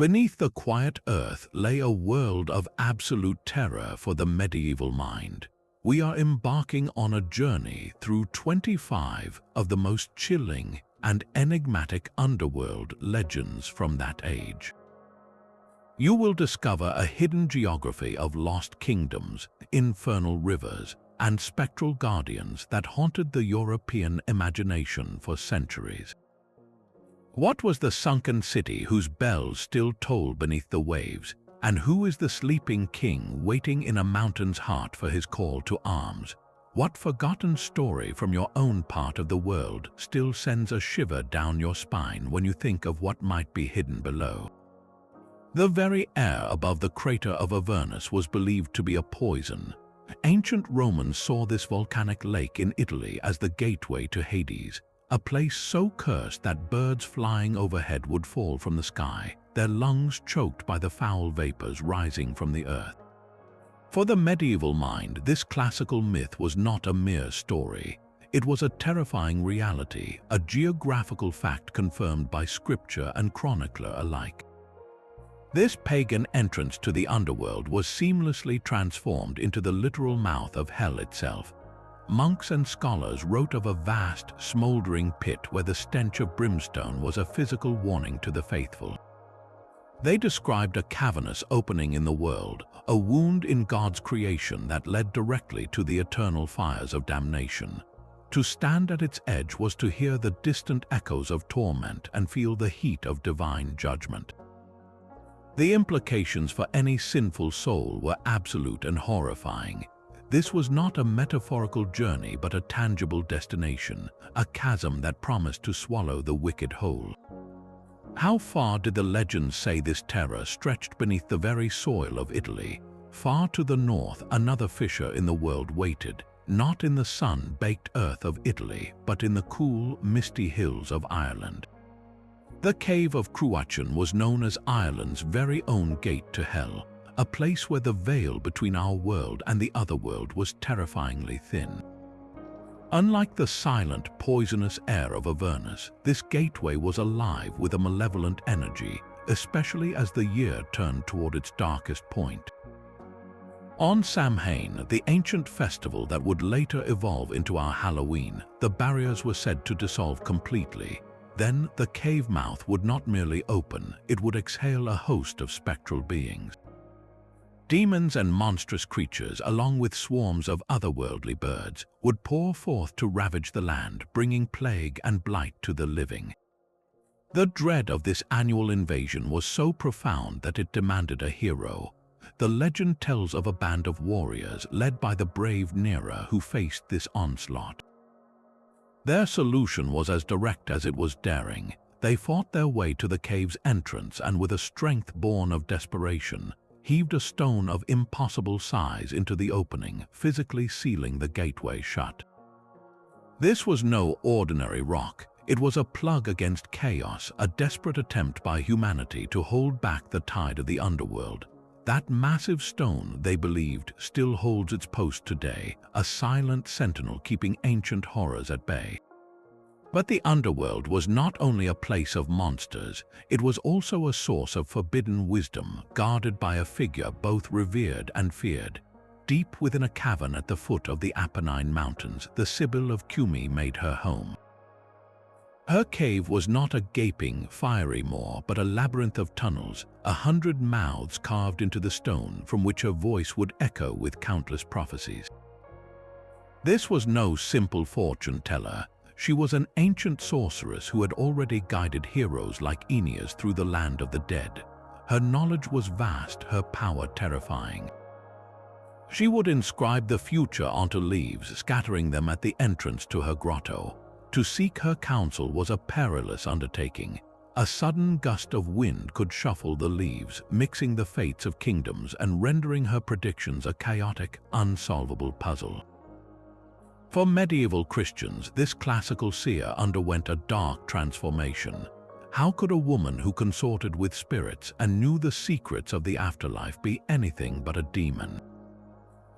Beneath the quiet earth lay a world of absolute terror for the medieval mind. We are embarking on a journey through 25 of the most chilling and enigmatic underworld legends from that age. You will discover a hidden geography of lost kingdoms, infernal rivers, and spectral guardians that haunted the European imagination for centuries. What was the sunken city whose bells still toll beneath the waves, and who is the sleeping king waiting in a mountain's heart for his call to arms? What forgotten story from your own part of the world still sends a shiver down your spine when you think of what might be hidden below? The very air above the crater of Avernus was believed to be a poison. Ancient Romans saw this volcanic lake in Italy as the gateway to Hades, a place so cursed that birds flying overhead would fall from the sky, their lungs choked by the foul vapors rising from the earth. For the medieval mind, this classical myth was not a mere story. It was a terrifying reality, a geographical fact confirmed by scripture and chronicler alike. This pagan entrance to the underworld was seamlessly transformed into the literal mouth of hell itself. Monks and scholars wrote of a vast, smoldering pit where the stench of brimstone was a physical warning to the faithful. They described a cavernous opening in the world, a wound in God's creation that led directly to the eternal fires of damnation. To stand at its edge was to hear the distant echoes of torment and feel the heat of divine judgment. The implications for any sinful soul were absolute and horrifying. This was not a metaphorical journey but a tangible destination, a chasm that promised to swallow the wicked whole. How far did the legends say this terror stretched beneath the very soil of Italy? Far to the north, another fissure in the world waited, not in the sun-baked earth of Italy, but in the cool, misty hills of Ireland. The cave of Cruachan was known as Ireland's very own gate to hell, a place where the veil between our world and the other world was terrifyingly thin. Unlike the silent, poisonous air of Avernus, this gateway was alive with a malevolent energy, especially as the year turned toward its darkest point. On Samhain, the ancient festival that would later evolve into our Halloween, the barriers were said to dissolve completely. Then the cave mouth would not merely open, it would exhale a host of spectral beings. Demons and monstrous creatures, along with swarms of otherworldly birds, would pour forth to ravage the land, bringing plague and blight to the living. The dread of this annual invasion was so profound that it demanded a hero. The legend tells of a band of warriors led by the brave Nera who faced this onslaught. Their solution was as direct as it was daring. They fought their way to the cave's entrance and, with a strength born of desperation, heaved a stone of impossible size into the opening, physically sealing the gateway shut. This was no ordinary rock. It was a plug against chaos, a desperate attempt by humanity to hold back the tide of the underworld. That massive stone, they believed, still holds its post today, a silent sentinel keeping ancient horrors at bay. But the underworld was not only a place of monsters, it was also a source of forbidden wisdom, guarded by a figure both revered and feared. Deep within a cavern at the foot of the Apennine Mountains, the Sibyl of Cumae made her home. Her cave was not a gaping, fiery maw, but a labyrinth of tunnels, 100 mouths carved into the stone from which her voice would echo with countless prophecies. This was no simple fortune teller. She was an ancient sorceress who had already guided heroes like Aeneas through the land of the dead. Her knowledge was vast, her power terrifying. She would inscribe the future onto leaves, scattering them at the entrance to her grotto. To seek her counsel was a perilous undertaking. A sudden gust of wind could shuffle the leaves, mixing the fates of kingdoms and rendering her predictions a chaotic, unsolvable puzzle. For medieval Christians, this classical seer underwent a dark transformation. How could a woman who consorted with spirits and knew the secrets of the afterlife be anything but a demon?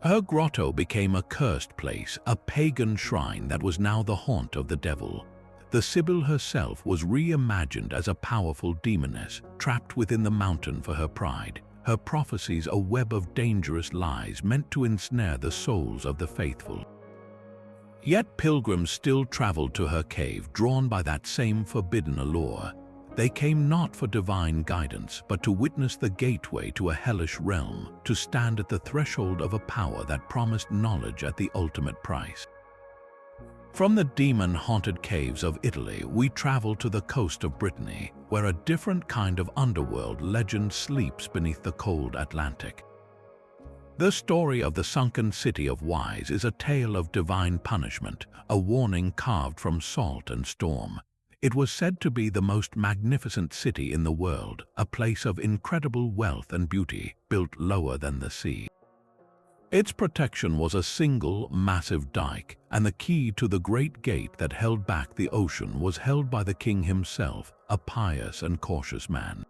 Her grotto became a cursed place, a pagan shrine that was now the haunt of the devil. The Sibyl herself was reimagined as a powerful demoness, trapped within the mountain for her pride. Her prophecies a web of dangerous lies meant to ensnare the souls of the faithful. Yet pilgrims still traveled to her cave, drawn by that same forbidden allure. They came not for divine guidance, but to witness the gateway to a hellish realm, to stand at the threshold of a power that promised knowledge at the ultimate price. From the demon-haunted caves of Italy, we travel to the coast of Brittany, where a different kind of underworld legend sleeps beneath the cold Atlantic. The story of the sunken city of Ys is a tale of divine punishment, a warning carved from salt and storm. It was said to be the most magnificent city in the world, a place of incredible wealth and beauty, built lower than the sea. Its protection was a single, massive dike, and the key to the great gate that held back the ocean was held by the king himself, a pious and cautious man.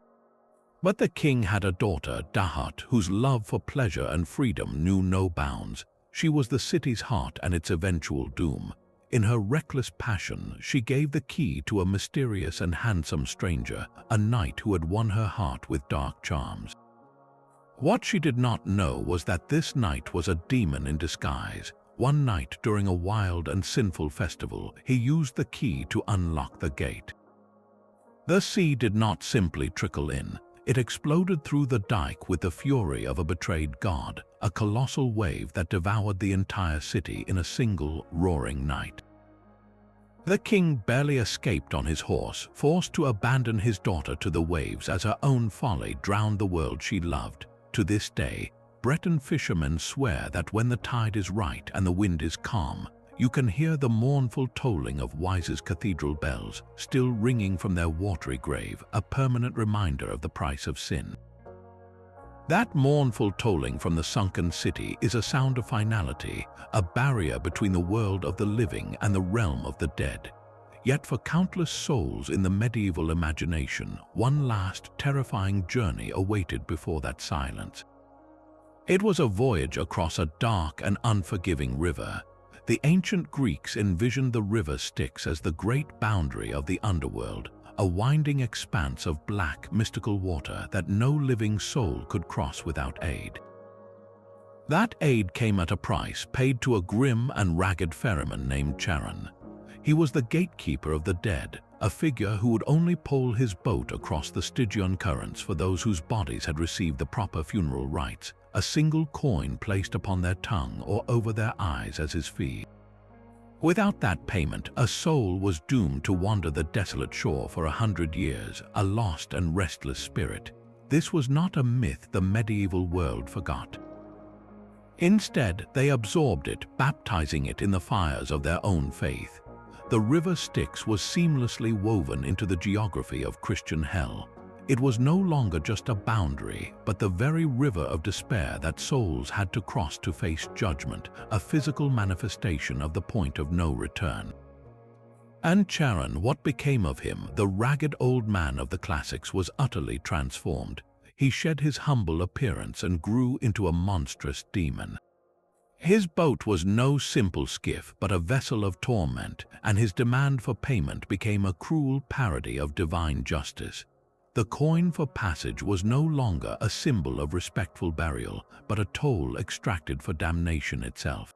But the king had a daughter, Dahut, whose love for pleasure and freedom knew no bounds. She was the city's heart and its eventual doom. In her reckless passion, she gave the key to a mysterious and handsome stranger, a knight who had won her heart with dark charms. What she did not know was that this knight was a demon in disguise. One night during a wild and sinful festival, he used the key to unlock the gate. The sea did not simply trickle in. It exploded through the dike with the fury of a betrayed god, a colossal wave that devoured the entire city in a single, roaring night. The king barely escaped on his horse, forced to abandon his daughter to the waves as her own folly drowned the world she loved. To this day, Breton fishermen swear that when the tide is right and the wind is calm, you can hear the mournful tolling of Ys's cathedral bells, still ringing from their watery grave, a permanent reminder of the price of sin. That mournful tolling from the sunken city is a sound of finality, a barrier between the world of the living and the realm of the dead. Yet for countless souls in the medieval imagination, one last terrifying journey awaited before that silence. It was a voyage across a dark and unforgiving river. The ancient Greeks envisioned the river Styx as the great boundary of the underworld, a winding expanse of black, mystical water that no living soul could cross without aid. That aid came at a price paid to a grim and ragged ferryman named Charon. He was the gatekeeper of the dead, a figure who would only pole his boat across the Stygian currents for those whose bodies had received the proper funeral rites, a single coin placed upon their tongue or over their eyes as his fee. Without that payment, a soul was doomed to wander the desolate shore for 100 years, a lost and restless spirit. This was not a myth the medieval world forgot. Instead, they absorbed it, baptizing it in the fires of their own faith. The river Styx was seamlessly woven into the geography of Christian hell. It was no longer just a boundary, but the very river of despair that souls had to cross to face judgment, a physical manifestation of the point of no return. And Charon, what became of him? The ragged old man of the classics was utterly transformed. He shed his humble appearance and grew into a monstrous demon. His boat was no simple skiff, but a vessel of torment, and his demand for payment became a cruel parody of divine justice. The coin for passage was no longer a symbol of respectful burial, but a toll extracted for damnation itself.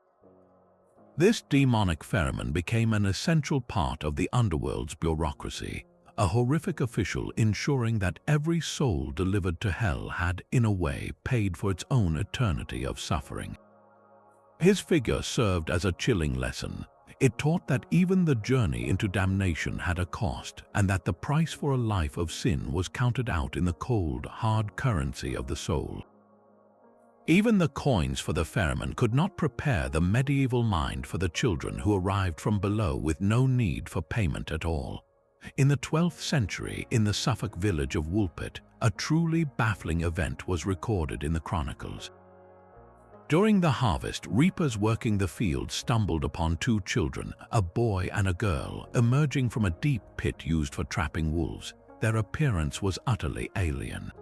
This demonic ferryman became an essential part of the underworld's bureaucracy, a horrific official ensuring that every soul delivered to hell had, in a way, paid for its own eternity of suffering. His figure served as a chilling lesson. It taught that even the journey into damnation had a cost, and that the price for a life of sin was counted out in the cold, hard currency of the soul. Even the coins for the ferryman could not prepare the medieval mind for the children who arrived from below with no need for payment at all. In the 12th century, in the Suffolk village of Woolpit, a truly baffling event was recorded in the chronicles. During the harvest, reapers working the fields stumbled upon two children, a boy and a girl, emerging from a deep pit used for trapping wolves. Their appearance was utterly alien.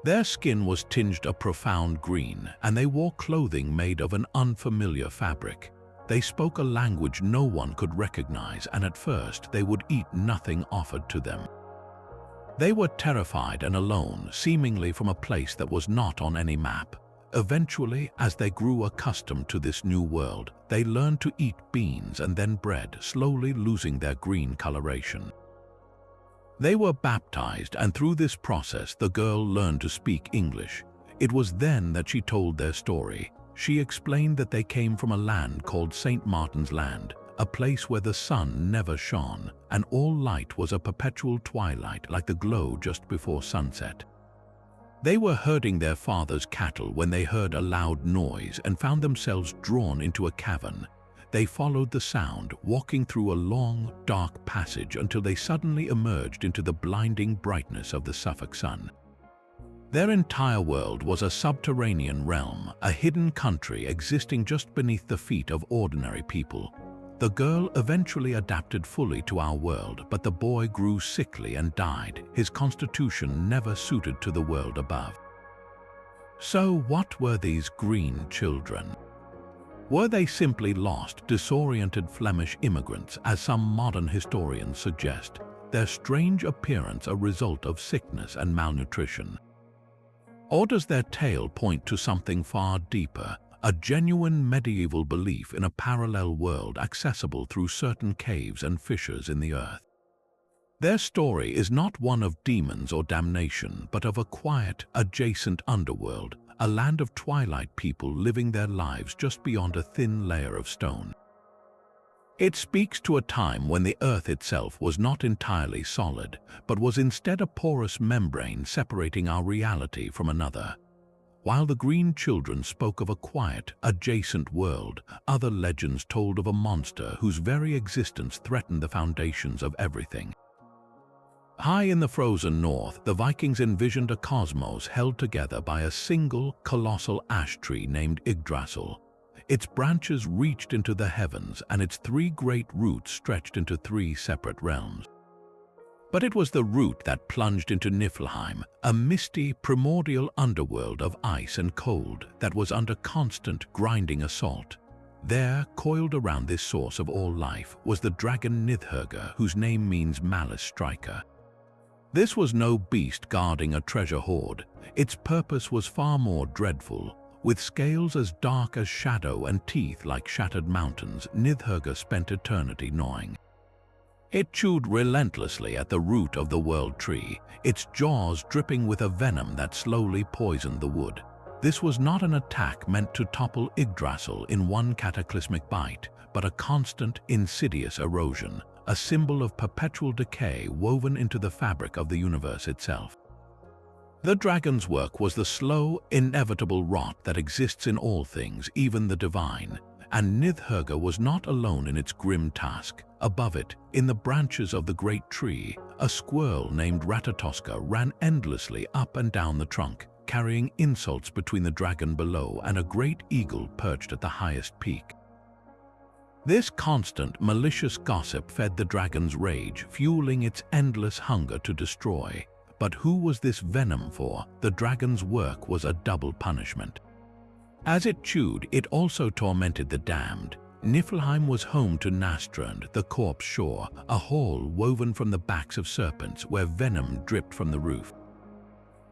Their skin was tinged a profound green, and they wore clothing made of an unfamiliar fabric. They spoke a language no one could recognize, and at first they would eat nothing offered to them. They were terrified and alone, seemingly from a place that was not on any map. Eventually, as they grew accustomed to this new world, they learned to eat beans and then bread, slowly losing their green coloration. They were baptized, and through this process the girl learned to speak English. It was then that she told their story. She explained that they came from a land called St. Martin's Land, a place where the sun never shone, and all light was a perpetual twilight like the glow just before sunset. They were herding their father's cattle when they heard a loud noise and found themselves drawn into a cavern. They followed the sound, walking through a long, dark passage until they suddenly emerged into the blinding brightness of the Suffolk sun. Their entire world was a subterranean realm, a hidden country existing just beneath the feet of ordinary people. The girl eventually adapted fully to our world, but the boy grew sickly and died, his constitution never suited to the world above. So what were these green children? Were they simply lost, disoriented Flemish immigrants, as some modern historians suggest, their strange appearance a result of sickness and malnutrition? Or does their tale point to something far deeper, a genuine medieval belief in a parallel world accessible through certain caves and fissures in the earth? Their story is not one of demons or damnation, but of a quiet, adjacent underworld, a land of twilight people living their lives just beyond a thin layer of stone. It speaks to a time when the earth itself was not entirely solid, but was instead a porous membrane separating our reality from another. While the green children spoke of a quiet, adjacent world, other legends told of a monster whose very existence threatened the foundations of everything. High in the frozen north, the Vikings envisioned a cosmos held together by a single, colossal ash tree named Yggdrasil. Its branches reached into the heavens, and its three great roots stretched into three separate realms. But it was the root that plunged into Niflheim, a misty, primordial underworld of ice and cold that was under constant, grinding assault. There, coiled around this source of all life, was the dragon Nidhöggr, whose name means malice striker. This was no beast guarding a treasure hoard. Its purpose was far more dreadful. With scales as dark as shadow and teeth like shattered mountains, Nidhöggr spent eternity gnawing. It chewed relentlessly at the root of the world tree, its jaws dripping with a venom that slowly poisoned the wood. This was not an attack meant to topple Yggdrasil in one cataclysmic bite, but a constant, insidious erosion, a symbol of perpetual decay woven into the fabric of the universe itself. The dragon's work was the slow, inevitable rot that exists in all things, even the divine, and Nidhöggr was not alone in its grim task. Above it, in the branches of the great tree, a squirrel named Ratatoska ran endlessly up and down the trunk, carrying insults between the dragon below and a great eagle perched at the highest peak. This constant, malicious gossip fed the dragon's rage, fueling its endless hunger to destroy. But who was this venom for? The dragon's work was a double punishment. As it chewed, it also tormented the damned. Niflheim was home to Nastrand, the corpse shore, a hall woven from the backs of serpents where venom dripped from the roof.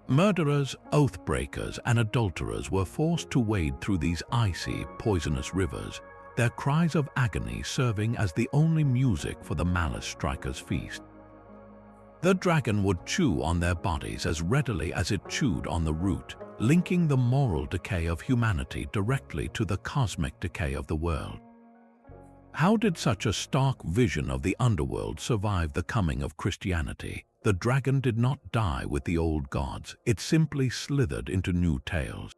Murderers, oath-breakers, and adulterers were forced to wade through these icy, poisonous rivers, their cries of agony serving as the only music for the malice striker's feast. The dragon would chew on their bodies as readily as it chewed on the root, linking the moral decay of humanity directly to the cosmic decay of the world. How did such a stark vision of the underworld survive the coming of Christianity? The dragon did not die with the old gods, it simply slithered into new tales.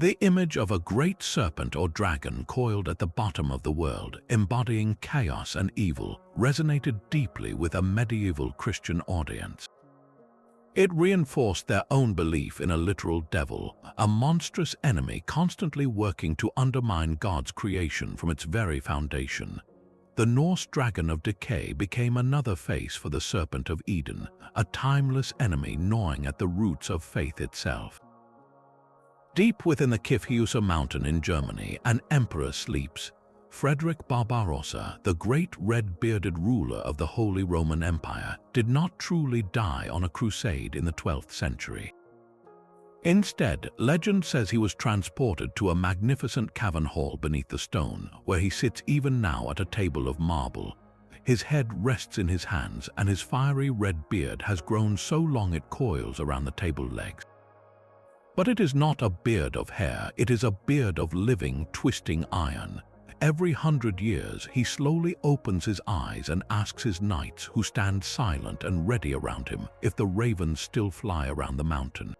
The image of a great serpent or dragon coiled at the bottom of the world, embodying chaos and evil, resonated deeply with a medieval Christian audience. It reinforced their own belief in a literal devil, a monstrous enemy constantly working to undermine God's creation from its very foundation. The Norse dragon of decay became another face for the serpent of Eden, a timeless enemy gnawing at the roots of faith itself. Deep within the Kyffhäuser mountain in Germany, an emperor sleeps. Frederick Barbarossa, the great red-bearded ruler of the Holy Roman Empire, did not truly die on a crusade in the 12th century. Instead, legend says he was transported to a magnificent cavern hall beneath the stone, where he sits even now at a table of marble. His head rests in his hands, and his fiery red beard has grown so long it coils around the table legs. But it is not a beard of hair, it is a beard of living, twisting iron. Every 100 years, he slowly opens his eyes and asks his knights, who stand silent and ready around him, if the ravens still fly around the mountain.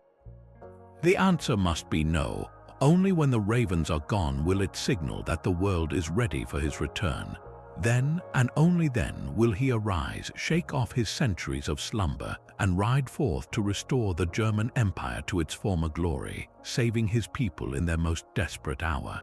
The answer must be no. Only when the ravens are gone will it signal that the world is ready for his return. Then, and only then, will he arise, shake off his centuries of slumber, and ride forth to restore the German Empire to its former glory, saving his people in their most desperate hour.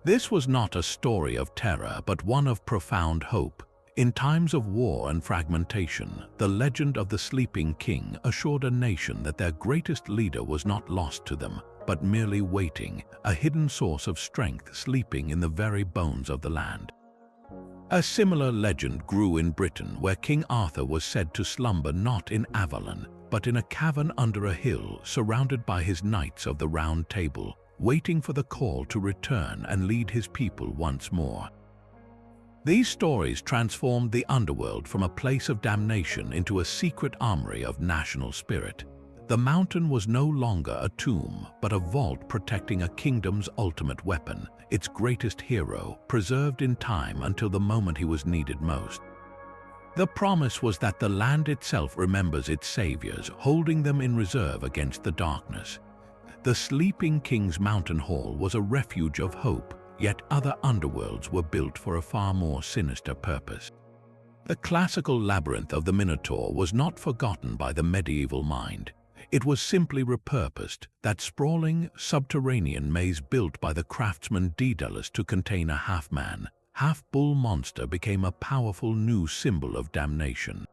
This was not a story of terror, but one of profound hope. In times of war and fragmentation, the legend of the sleeping king assured a nation that their greatest leader was not lost to them, but merely waiting, a hidden source of strength sleeping in the very bones of the land. A similar legend grew in Britain, where King Arthur was said to slumber not in Avalon, but in a cavern under a hill, surrounded by his knights of the Round Table, waiting for the call to return and lead his people once more. These stories transformed the underworld from a place of damnation into a secret armory of national spirit. The mountain was no longer a tomb, but a vault protecting a kingdom's ultimate weapon, its greatest hero, preserved in time until the moment he was needed most. The promise was that the land itself remembers its saviors, holding them in reserve against the darkness. The Sleeping King's Mountain Hall was a refuge of hope, yet other underworlds were built for a far more sinister purpose. The classical labyrinth of the Minotaur was not forgotten by the medieval mind. It was simply repurposed, that sprawling, subterranean maze built by the craftsman Daedalus to contain a half-man, half-bull monster became a powerful new symbol of damnation.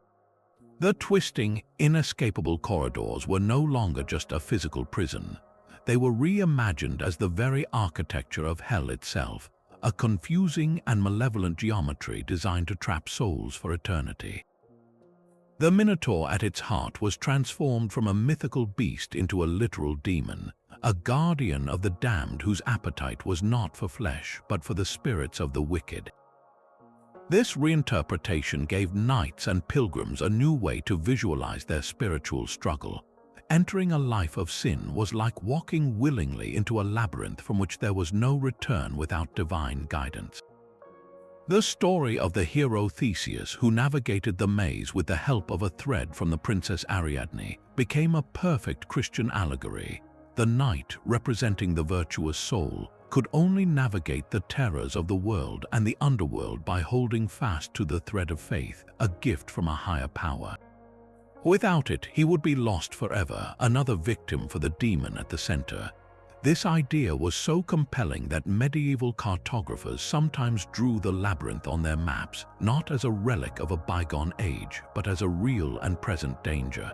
The twisting, inescapable corridors were no longer just a physical prison. They were reimagined as the very architecture of hell itself, a confusing and malevolent geometry designed to trap souls for eternity. The Minotaur at its heart was transformed from a mythical beast into a literal demon, a guardian of the damned whose appetite was not for flesh but for the spirits of the wicked. This reinterpretation gave knights and pilgrims a new way to visualize their spiritual struggle. Entering a life of sin was like walking willingly into a labyrinth from which there was no return without divine guidance. The story of the hero Theseus, who navigated the maze with the help of a thread from the Princess Ariadne, became a perfect Christian allegory. The knight, representing the virtuous soul, could only navigate the terrors of the world and the underworld by holding fast to the thread of faith, a gift from a higher power. Without it, he would be lost forever, another victim for the demon at the center. This idea was so compelling that medieval cartographers sometimes drew the labyrinth on their maps, not as a relic of a bygone age, but as a real and present danger.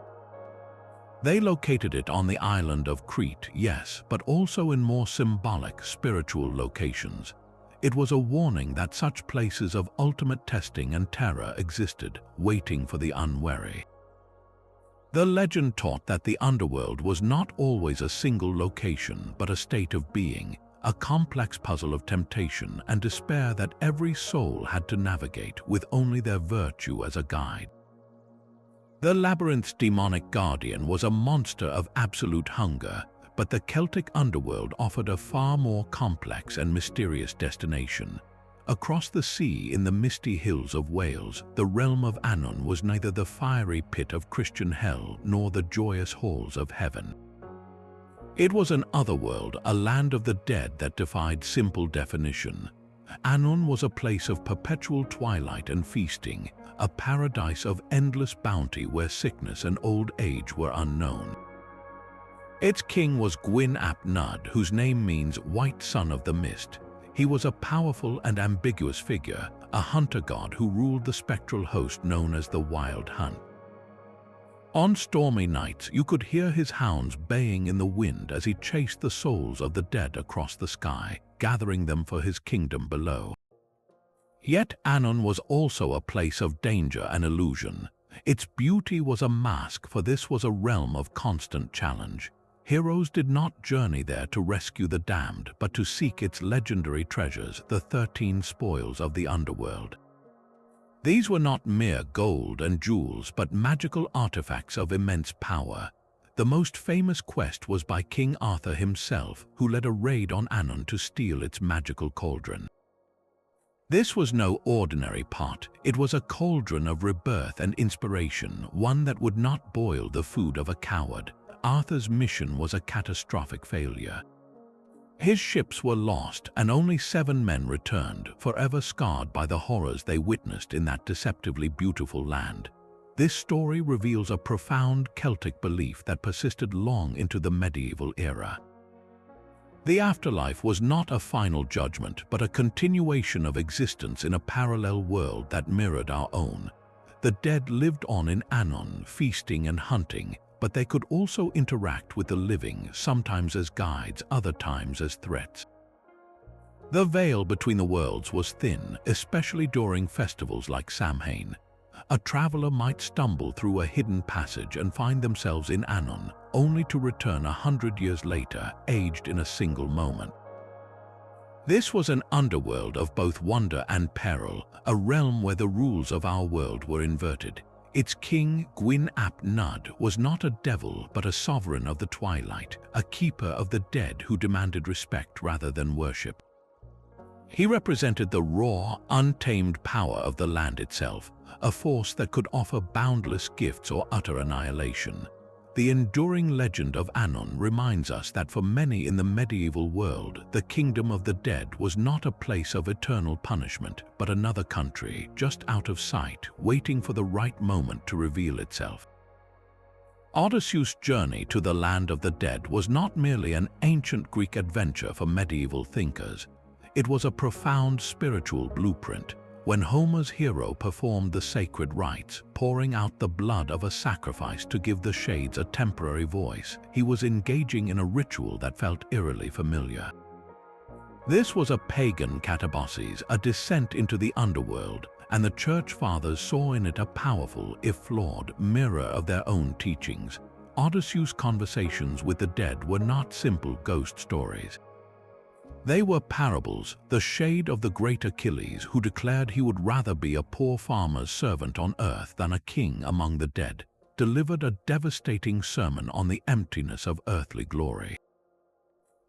They located it on the island of Crete, yes, but also in more symbolic, spiritual locations. It was a warning that such places of ultimate testing and terror existed, waiting for the unwary. The legend taught that the underworld was not always a single location, but a state of being, a complex puzzle of temptation and despair that every soul had to navigate with only their virtue as a guide. The labyrinth's demonic guardian was a monster of absolute hunger, but the Celtic underworld offered a far more complex and mysterious destination. Across the sea in the misty hills of Wales, the realm of Annwn was neither the fiery pit of Christian hell nor the joyous halls of heaven. It was an otherworld, a land of the dead that defied simple definition. Annwn was a place of perpetual twilight and feasting, a paradise of endless bounty where sickness and old age were unknown. Its king was Gwyn ap Nudd, whose name means White Son of the Mist. He was a powerful and ambiguous figure, a hunter god who ruled the spectral host known as the Wild Hunt. On stormy nights, you could hear his hounds baying in the wind as he chased the souls of the dead across the sky, gathering them for his kingdom below. Yet Anon was also a place of danger and illusion. Its beauty was a mask, for this was a realm of constant challenge. Heroes did not journey there to rescue the damned, but to seek its legendary treasures, the 13 spoils of the Underworld. These were not mere gold and jewels, but magical artifacts of immense power. The most famous quest was by King Arthur himself, who led a raid on Anon to steal its magical cauldron. This was no ordinary pot. It was a cauldron of rebirth and inspiration, one that would not boil the food of a coward. Arthur's mission was a catastrophic failure. His ships were lost, and only 7 men returned, forever scarred by the horrors they witnessed in that deceptively beautiful land. This story reveals a profound Celtic belief that persisted long into the medieval era. The afterlife was not a final judgment, but a continuation of existence in a parallel world that mirrored our own. The dead lived on in Anon, feasting and hunting, but they could also interact with the living, sometimes as guides, other times as threats. The veil between the worlds was thin, especially during festivals like Samhain. A traveler might stumble through a hidden passage and find themselves in Anon, only to return 100 years later, aged in a single moment. This was an underworld of both wonder and peril, a realm where the rules of our world were inverted. Its king, Gwyn ap Nudd, was not a devil but a sovereign of the twilight, a keeper of the dead who demanded respect rather than worship. He represented the raw, untamed power of the land itself, a force that could offer boundless gifts or utter annihilation. The enduring legend of Anon reminds us that for many in the medieval world, the kingdom of the dead was not a place of eternal punishment, but another country, just out of sight, waiting for the right moment to reveal itself. Odysseus' journey to the land of the dead was not merely an ancient Greek adventure for medieval thinkers. It was a profound spiritual blueprint. When Homer's hero performed the sacred rites, pouring out the blood of a sacrifice to give the shades a temporary voice, he was engaging in a ritual that felt eerily familiar. This was a pagan katabasis, a descent into the underworld, and the church fathers saw in it a powerful, if flawed, mirror of their own teachings. Odysseus' conversations with the dead were not simple ghost stories. They were parables, the shade of the great Achilles, who declared he would rather be a poor farmer's servant on earth than a king among the dead, delivered a devastating sermon on the emptiness of earthly glory.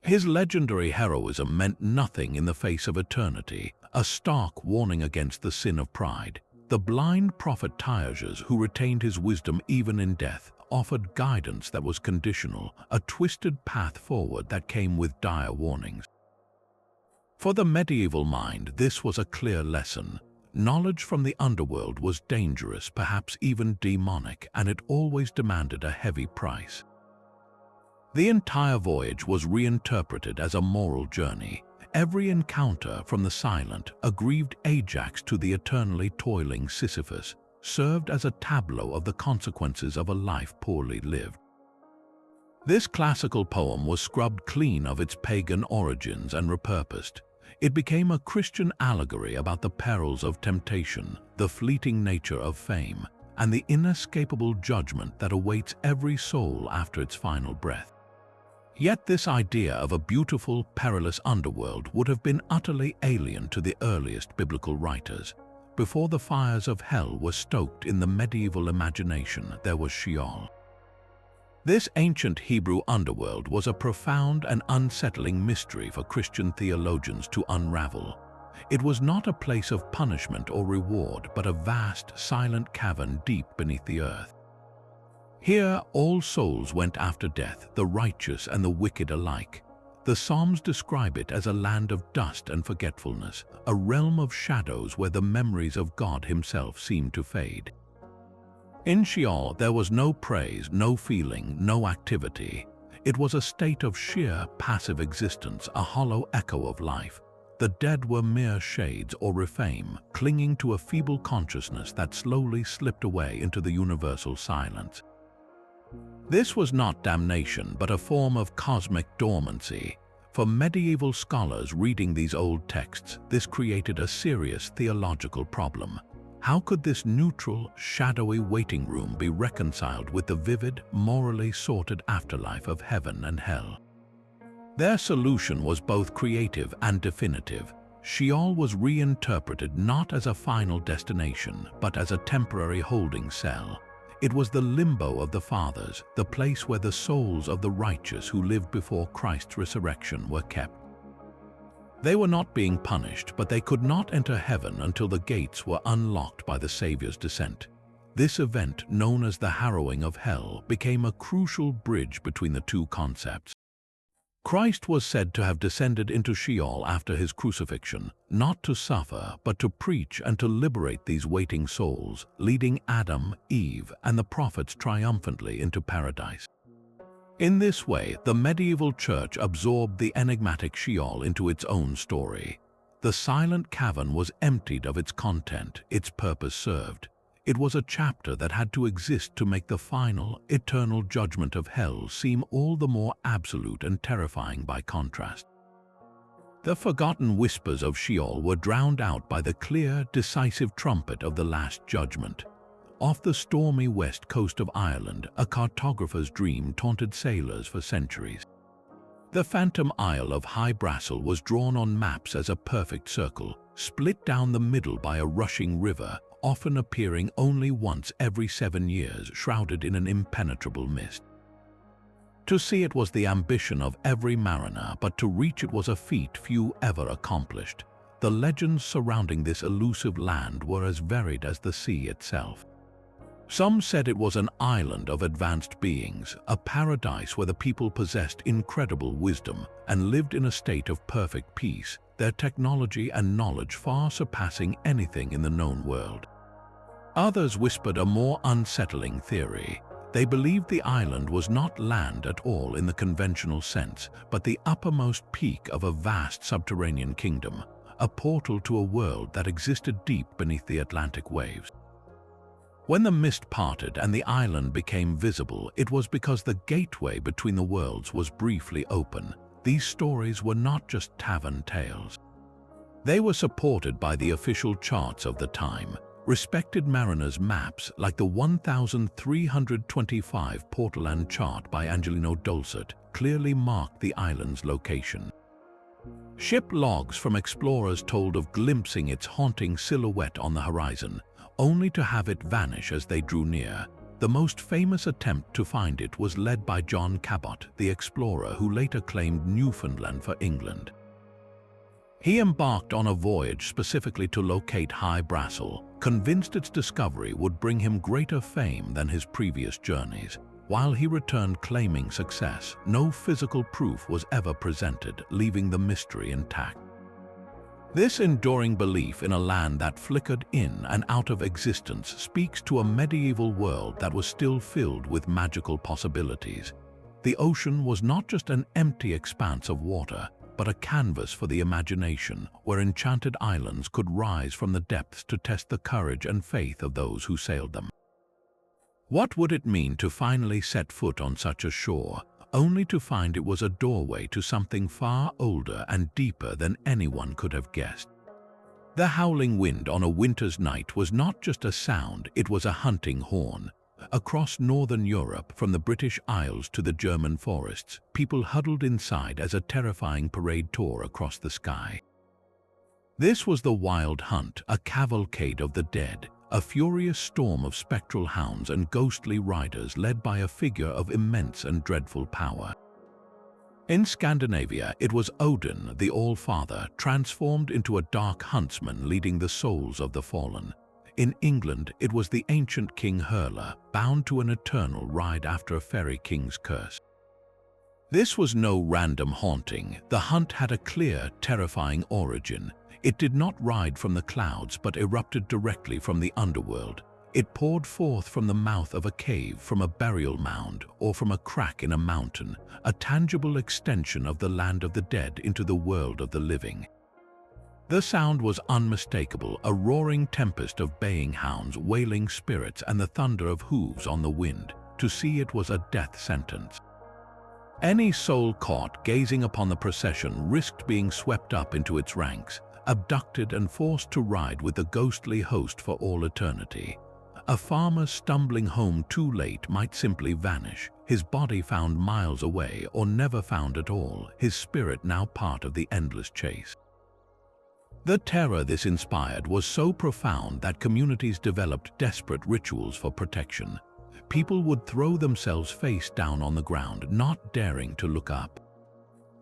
His legendary heroism meant nothing in the face of eternity, a stark warning against the sin of pride. The blind prophet Ys, who retained his wisdom even in death, offered guidance that was conditional, a twisted path forward that came with dire warnings. For the medieval mind, this was a clear lesson. Knowledge from the underworld was dangerous, perhaps even demonic, and it always demanded a heavy price. The entire voyage was reinterpreted as a moral journey. Every encounter, from the silent, aggrieved Ajax to the eternally toiling Sisyphus, served as a tableau of the consequences of a life poorly lived. This classical poem was scrubbed clean of its pagan origins and repurposed. It became a Christian allegory about the perils of temptation, the fleeting nature of fame, and the inescapable judgment that awaits every soul after its final breath. Yet this idea of a beautiful, perilous underworld would have been utterly alien to the earliest biblical writers. Before the fires of hell were stoked in the medieval imagination, there was Sheol. This ancient Hebrew underworld was a profound and unsettling mystery for Christian theologians to unravel. It was not a place of punishment or reward, but a vast, silent cavern deep beneath the earth. Here, all souls went after death, the righteous and the wicked alike. The Psalms describe it as a land of dust and forgetfulness, a realm of shadows where the memories of God Himself seemed to fade. In Sheol, there was no praise, no feeling, no activity. It was a state of sheer, passive existence, a hollow echo of life. The dead were mere shades or Rephaim, clinging to a feeble consciousness that slowly slipped away into the universal silence. This was not damnation, but a form of cosmic dormancy. For medieval scholars reading these old texts, this created a serious theological problem. How could this neutral, shadowy waiting room be reconciled with the vivid, morally sorted afterlife of heaven and hell? Their solution was both creative and definitive. Sheol was reinterpreted not as a final destination, but as a temporary holding cell. It was the limbo of the fathers, the place where the souls of the righteous who lived before Christ's resurrection were kept. They were not being punished, but they could not enter heaven until the gates were unlocked by the Savior's descent. This event, known as the harrowing of hell, became a crucial bridge between the two concepts. Christ was said to have descended into Sheol after his crucifixion, not to suffer, but to preach and to liberate these waiting souls, leading Adam, Eve, and the prophets triumphantly into paradise. In this way, the medieval church absorbed the enigmatic Sheol into its own story. The silent cavern was emptied of its content, its purpose served. It was a chapter that had to exist to make the final, eternal judgment of hell seem all the more absolute and terrifying by contrast. The forgotten whispers of Sheol were drowned out by the clear, decisive trumpet of the Last Judgment. Off the stormy west coast of Ireland, a cartographer's dream taunted sailors for centuries. The phantom Isle of High Brassel was drawn on maps as a perfect circle, split down the middle by a rushing river, often appearing only once every 7 years, shrouded in an impenetrable mist. To see it was the ambition of every mariner, but to reach it was a feat few ever accomplished. The legends surrounding this elusive land were as varied as the sea itself. Some said it was an island of advanced beings, a paradise where the people possessed incredible wisdom and lived in a state of perfect peace, their technology and knowledge far surpassing anything in the known world. Others whispered a more unsettling theory. They believed the island was not land at all in the conventional sense, but the uppermost peak of a vast subterranean kingdom, a portal to a world that existed deep beneath the Atlantic waves. When the mist parted and the island became visible, it was because the gateway between the worlds was briefly open. These stories were not just tavern tales. They were supported by the official charts of the time. Respected mariners' maps, like the 1325 Portoland chart by Angelino Dulcet, clearly marked the island's location. Ship logs from explorers told of glimpsing its haunting silhouette on the horizon, only to have it vanish as they drew near. The most famous attempt to find it was led by John Cabot, the explorer who later claimed Newfoundland for England. He embarked on a voyage specifically to locate High Brassel, convinced its discovery would bring him greater fame than his previous journeys. While he returned claiming success, no physical proof was ever presented, leaving the mystery intact. This enduring belief in a land that flickered in and out of existence speaks to a medieval world that was still filled with magical possibilities. The ocean was not just an empty expanse of water, but a canvas for the imagination, where enchanted islands could rise from the depths to test the courage and faith of those who sailed them. What would it mean to finally set foot on such a shore, only to find it was a doorway to something far older and deeper than anyone could have guessed? The howling wind on a winter's night was not just a sound, it was a hunting horn. Across northern Europe, from the British Isles to the German forests, people huddled inside as a terrifying parade tore across the sky. This was the Wild Hunt, a cavalcade of the dead, a furious storm of spectral hounds and ghostly riders led by a figure of immense and dreadful power. In Scandinavia, it was Odin, the All-Father, transformed into a dark huntsman leading the souls of the fallen. In England, it was the ancient King Hurler, bound to an eternal ride after a fairy king's curse. This was no random haunting. The hunt had a clear, terrifying origin. It did not ride from the clouds, but erupted directly from the underworld. It poured forth from the mouth of a cave, from a burial mound, or from a crack in a mountain, a tangible extension of the land of the dead into the world of the living. The sound was unmistakable, a roaring tempest of baying hounds, wailing spirits, and the thunder of hooves on the wind. To see it was a death sentence. Any soul caught gazing upon the procession risked being swept up into its ranks, abducted and forced to ride with the ghostly host for all eternity. A farmer stumbling home too late might simply vanish, his body found miles away or never found at all, his spirit now part of the endless chase. The terror this inspired was so profound that communities developed desperate rituals for protection. People would throw themselves face down on the ground, not daring to look up.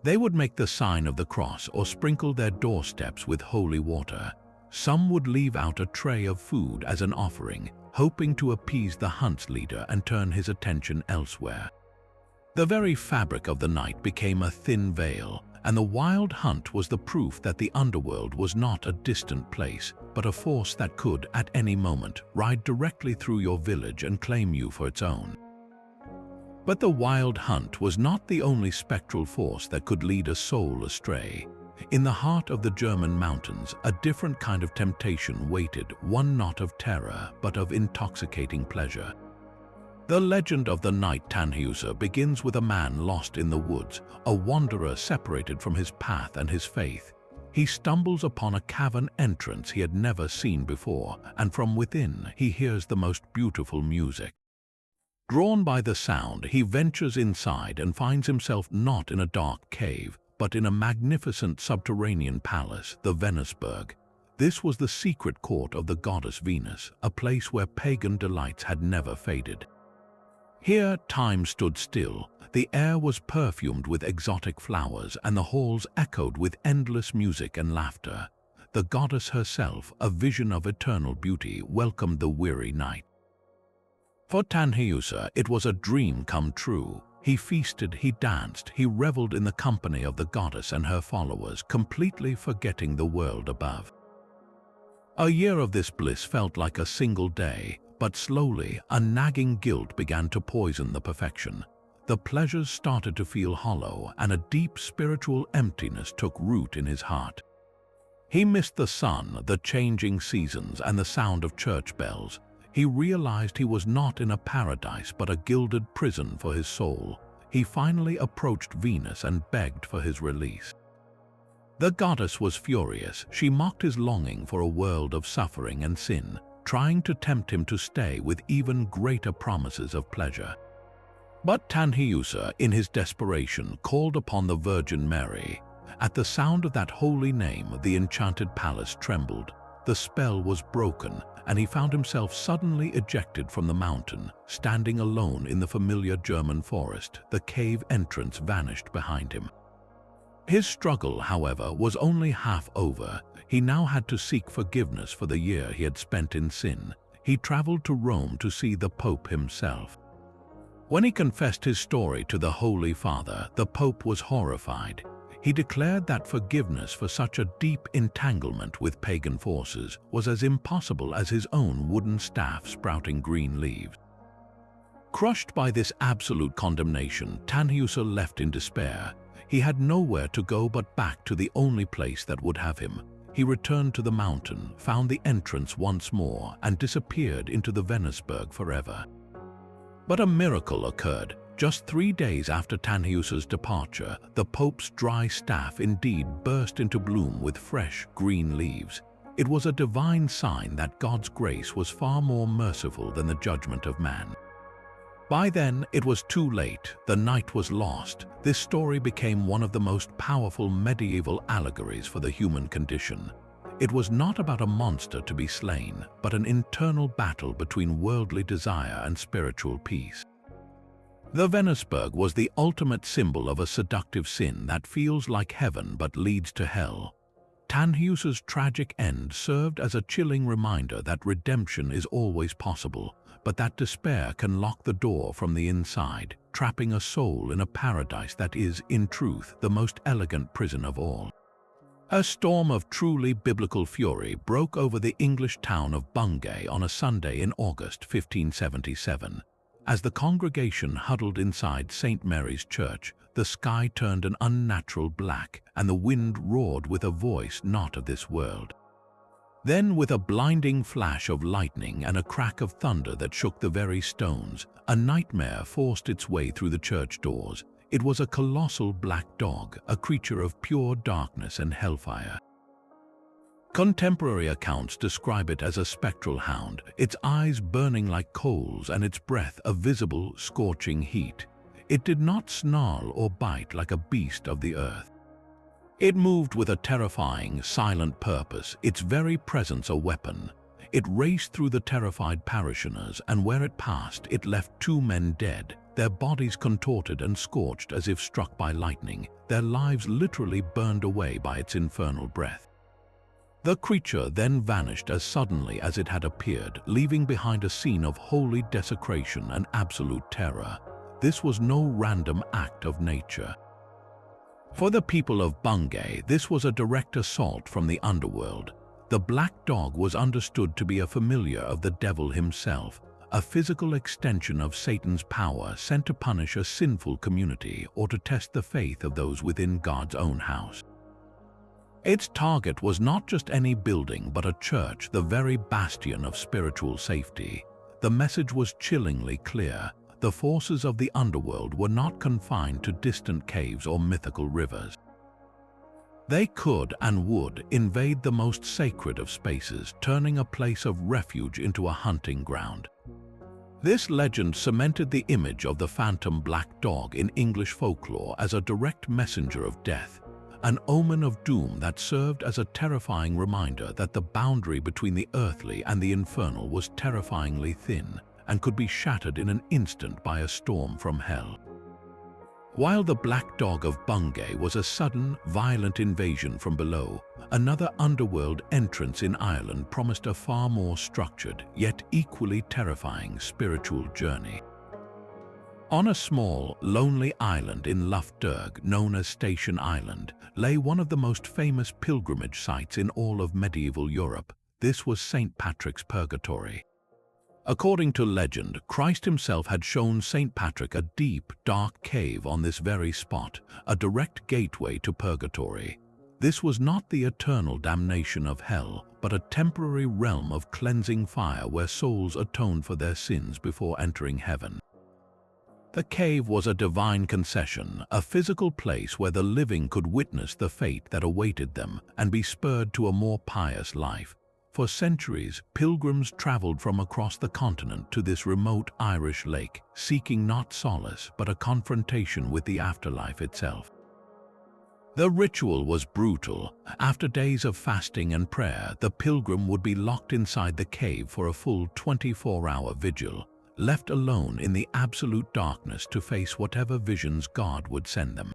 They would make the sign of the cross or sprinkle their doorsteps with holy water. Some would leave out a tray of food as an offering, hoping to appease the hunt's leader and turn his attention elsewhere. The very fabric of the night became a thin veil, and the wild hunt was the proof that the underworld was not a distant place, but a force that could, at any moment, ride directly through your village and claim you for its own. But the wild hunt was not the only spectral force that could lead a soul astray. In the heart of the German mountains, a different kind of temptation waited, one not of terror, but of intoxicating pleasure. The legend of the Night Tannhäuser begins with a man lost in the woods, a wanderer separated from his path and his faith. He stumbles upon a cavern entrance he had never seen before, and from within he hears the most beautiful music. Drawn by the sound, he ventures inside and finds himself not in a dark cave, but in a magnificent subterranean palace, the Venusberg. This was the secret court of the goddess Venus, a place where pagan delights had never faded. Here time stood still, the air was perfumed with exotic flowers, and the halls echoed with endless music and laughter. The goddess herself, a vision of eternal beauty, welcomed the weary night. For Tannhäuser, it was a dream come true. He feasted, he danced, he reveled in the company of the goddess and her followers, completely forgetting the world above. A year of this bliss felt like a single day, but slowly, a nagging guilt began to poison the perfection. The pleasures started to feel hollow, and a deep spiritual emptiness took root in his heart. He missed the sun, the changing seasons, and the sound of church bells. He realized he was not in a paradise but a gilded prison for his soul. He finally approached Venus and begged for his release. The goddess was furious. She mocked his longing for a world of suffering and sin, trying to tempt him to stay with even greater promises of pleasure. But Tannhäuser, in his desperation, called upon the Virgin Mary. At the sound of that holy name, the enchanted palace trembled. The spell was broken, and he found himself suddenly ejected from the mountain, standing alone in the familiar German forest. The cave entrance vanished behind him. His struggle, however, was only half over. He now had to seek forgiveness for the year he had spent in sin. He traveled to Rome to see the Pope himself. When he confessed his story to the Holy Father, the Pope was horrified. He declared that forgiveness for such a deep entanglement with pagan forces was as impossible as his own wooden staff sprouting green leaves. Crushed by this absolute condemnation, Tannhäuser left in despair. He had nowhere to go but back to the only place that would have him. He returned to the mountain, found the entrance once more, and disappeared into the Venusberg forever. But a miracle occurred. Just 3 days after Tannhäuser's departure, the Pope's dry staff indeed burst into bloom with fresh, green leaves. It was a divine sign that God's grace was far more merciful than the judgment of man. By then, it was too late. The night was lost. This story became one of the most powerful medieval allegories for the human condition. It was not about a monster to be slain, but an internal battle between worldly desire and spiritual peace. The Venusberg was the ultimate symbol of a seductive sin that feels like heaven but leads to hell. Tannhäuser's tragic end served as a chilling reminder that redemption is always possible, but that despair can lock the door from the inside, trapping a soul in a paradise that is, in truth, the most elegant prison of all. A storm of truly biblical fury broke over the English town of Bungay on a Sunday in August 1577. As the congregation huddled inside St. Mary's Church, the sky turned an unnatural black, and the wind roared with a voice not of this world. Then, with a blinding flash of lightning and a crack of thunder that shook the very stones, a nightmare forced its way through the church doors. It was a colossal black dog, a creature of pure darkness and hellfire. Contemporary accounts describe it as a spectral hound, its eyes burning like coals and its breath a visible, scorching heat. It did not snarl or bite like a beast of the earth. It moved with a terrifying, silent purpose, its very presence a weapon. It raced through the terrified parishioners, and where it passed, it left 2 men dead, their bodies contorted and scorched as if struck by lightning, their lives literally burned away by its infernal breath. The creature then vanished as suddenly as it had appeared, leaving behind a scene of holy desecration and absolute terror. This was no random act of nature. For the people of Bungay, this was a direct assault from the underworld. The black dog was understood to be a familiar of the devil himself, a physical extension of Satan's power sent to punish a sinful community or to test the faith of those within God's own house. Its target was not just any building, but a church, the very bastion of spiritual safety. The message was chillingly clear. The forces of the underworld were not confined to distant caves or mythical rivers. They could and would invade the most sacred of spaces, turning a place of refuge into a hunting ground. This legend cemented the image of the phantom black dog in English folklore as a direct messenger of death, an omen of doom that served as a terrifying reminder that the boundary between the earthly and the infernal was terrifyingly thin and could be shattered in an instant by a storm from hell. While the black dog of Bungay was a sudden, violent invasion from below, another underworld entrance in Ireland promised a far more structured, yet equally terrifying spiritual journey. On a small, lonely island in Lough Derg, known as Station Island, lay one of the most famous pilgrimage sites in all of medieval Europe. This was St. Patrick's Purgatory. According to legend, Christ himself had shown St. Patrick a deep, dark cave on this very spot, a direct gateway to Purgatory. This was not the eternal damnation of hell, but a temporary realm of cleansing fire where souls atoned for their sins before entering heaven. The cave was a divine concession, a physical place where the living could witness the fate that awaited them and be spurred to a more pious life. For centuries, pilgrims traveled from across the continent to this remote Irish lake, seeking not solace but a confrontation with the afterlife itself. The ritual was brutal. After days of fasting and prayer, the pilgrim would be locked inside the cave for a full 24-hour vigil, left alone in the absolute darkness to face whatever visions God would send them.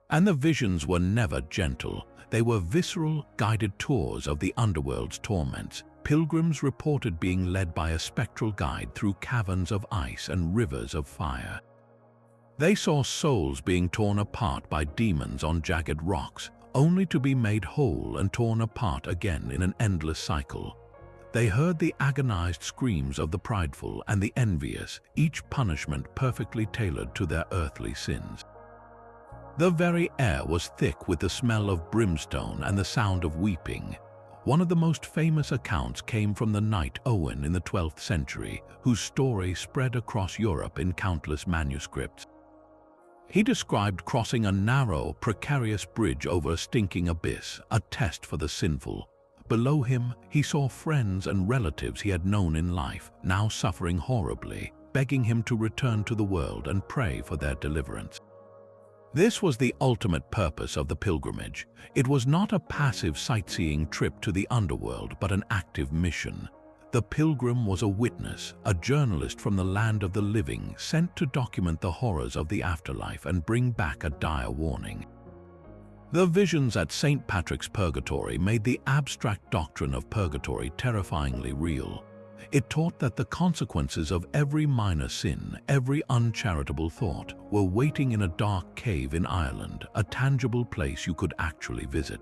And the visions were never gentle. They were visceral, guided tours of the underworld's torments. Pilgrims reported being led by a spectral guide through caverns of ice and rivers of fire. They saw souls being torn apart by demons on jagged rocks, only to be made whole and torn apart again in an endless cycle. They heard the agonized screams of the prideful and the envious, each punishment perfectly tailored to their earthly sins. The very air was thick with the smell of brimstone and the sound of weeping. One of the most famous accounts came from the knight Owen in the 12th century, whose story spread across Europe in countless manuscripts. He described crossing a narrow, precarious bridge over a stinking abyss, a test for the sinful. Below him, he saw friends and relatives he had known in life, now suffering horribly, begging him to return to the world and pray for their deliverance. This was the ultimate purpose of the pilgrimage. It was not a passive sightseeing trip to the underworld, but an active mission. The pilgrim was a witness, a journalist from the land of the living, sent to document the horrors of the afterlife and bring back a dire warning. The visions at St. Patrick's Purgatory made the abstract doctrine of purgatory terrifyingly real. It taught that the consequences of every minor sin, every uncharitable thought, were waiting in a dark cave in Ireland, a tangible place you could actually visit.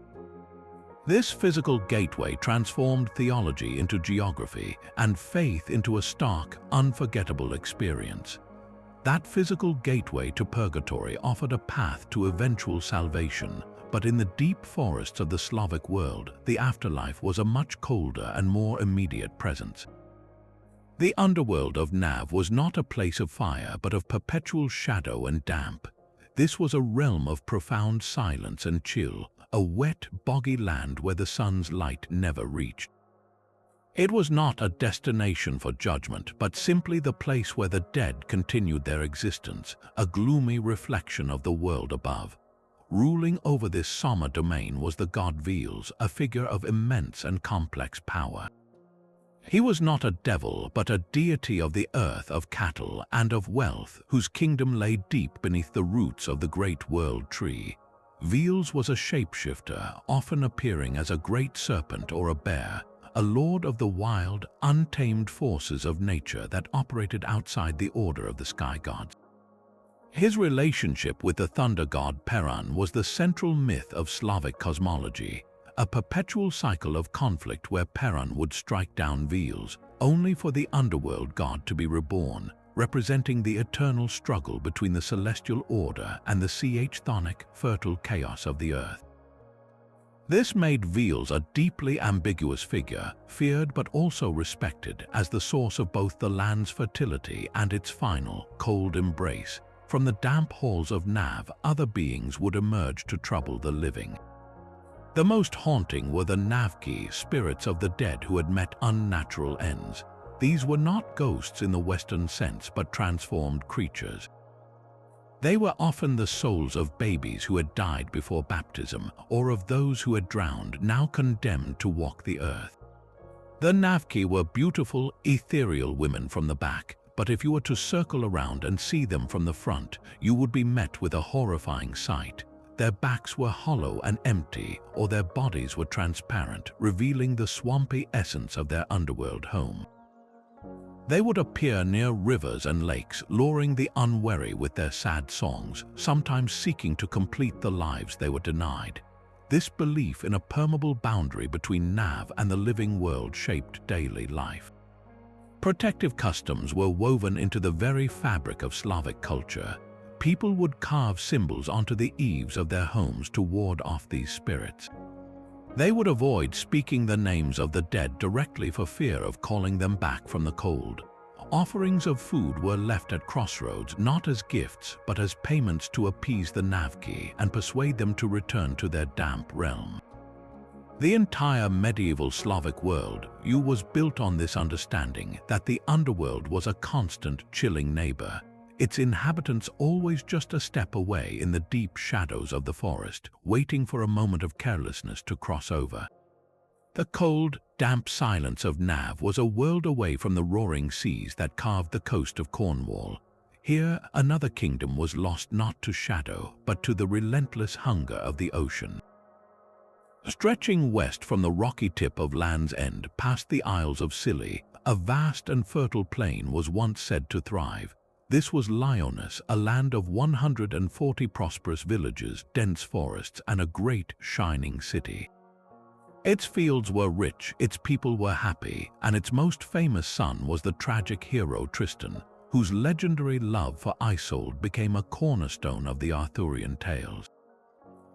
This physical gateway transformed theology into geography and faith into a stark, unforgettable experience. That physical gateway to purgatory offered a path to eventual salvation, but in the deep forests of the Slavic world, the afterlife was a much colder and more immediate presence. The underworld of Nav was not a place of fire, but of perpetual shadow and damp. This was a realm of profound silence and chill, a wet, boggy land where the sun's light never reached. It was not a destination for judgment, but simply the place where the dead continued their existence, a gloomy reflection of the world above. Ruling over this somber domain was the god Ys, a figure of immense and complex power. He was not a devil, but a deity of the earth, of cattle, and of wealth, whose kingdom lay deep beneath the roots of the great world tree. Ys was a shapeshifter, often appearing as a great serpent or a bear, a lord of the wild, untamed forces of nature that operated outside the order of the sky gods. His relationship with the thunder god Perun was the central myth of Slavic cosmology, a perpetual cycle of conflict where Perun would strike down Ys, only for the underworld god to be reborn, representing the eternal struggle between the celestial order and the chthonic, fertile chaos of the earth. This made Ys a deeply ambiguous figure, feared but also respected as the source of both the land's fertility and its final, cold embrace. From the damp halls of Nav, other beings would emerge to trouble the living. The most haunting were the Navki, spirits of the dead who had met unnatural ends. These were not ghosts in the Western sense, but transformed creatures. They were often the souls of babies who had died before baptism, or of those who had drowned, now condemned to walk the earth. The Navki were beautiful, ethereal women from the back, but if you were to circle around and see them from the front, you would be met with a horrifying sight. Their backs were hollow and empty, or their bodies were transparent, revealing the swampy essence of their underworld home. They would appear near rivers and lakes, luring the unwary with their sad songs, sometimes seeking to complete the lives they were denied. This belief in a permeable boundary between Nav and the living world shaped daily life. Protective customs were woven into the very fabric of Slavic culture. People would carve symbols onto the eaves of their homes to ward off these spirits. They would avoid speaking the names of the dead directly for fear of calling them back from the cold. Offerings of food were left at crossroads, not as gifts, but as payments to appease the Navki and persuade them to return to their damp realm. The entire medieval Slavic world was built on this understanding that the underworld was a constant, chilling neighbor, its inhabitants always just a step away in the deep shadows of the forest, waiting for a moment of carelessness to cross over. The cold, damp silence of Nav was a world away from the roaring seas that carved the coast of Cornwall. Here, another kingdom was lost not to shadow, but to the relentless hunger of the ocean. Stretching west from the rocky tip of Land's End past the Isles of Scilly, a vast and fertile plain was once said to thrive. This was Lyonesse, a land of 140 prosperous villages, dense forests, and a great, shining city. Its fields were rich, its people were happy, and its most famous son was the tragic hero Tristan, whose legendary love for Isolde became a cornerstone of the Arthurian tales.